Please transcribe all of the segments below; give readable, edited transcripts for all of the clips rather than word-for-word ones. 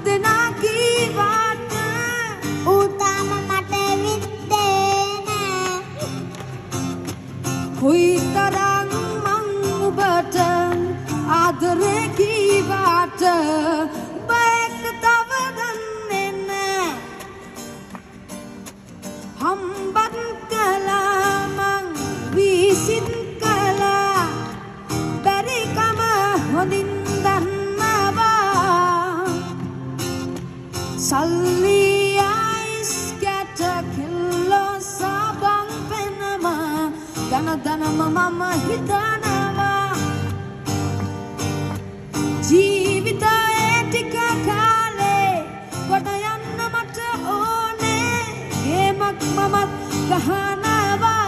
දෙනා කීවාට ඌ තාම මට විද්දේ නෑ. කොයිතරම් මං ඔබට ආදරේ කීවාට ඔබ එක්ක තව දන්නේ නෑ. හම්බත් කළා මං විසින් කළා බැරිකම හොඳින් දන්නවා. සල්ලි අයිස් කැට කිල්ලෝ සබන් පෙනවා දන දනම මම හිතනවා. ජීවිතයේ ටික කාලේ කොට යන්න මට ඕනේ. ගේමක් මමත් ගහනවා.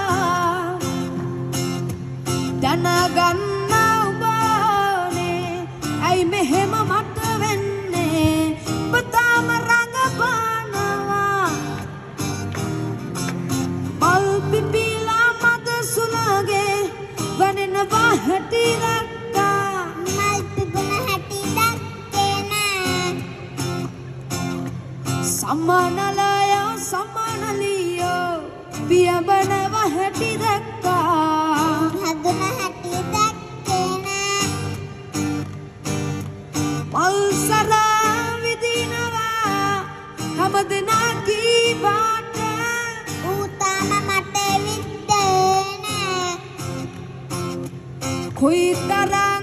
දැනගන්න ඔබ ඕනේ ඇයි මෙහෙම මට වෙන්නේ. ඔබ තාම රඟපානවා. පල් පිපිලා මද සුළගේ වනෙනවා හැටි දැක්කා. මල් පිපුණ හැටි දැක්කේ නෑ. සමනලයෝ සමනලියෝ පියඹනවා හැටි දැක්කා. හැදුන හැටි දැක්කේ නෑ. මල්සර විදිනවා හැමදෙනා කීවාට ඌ තාම මට විද්දේ නෑ. කොයිතරම්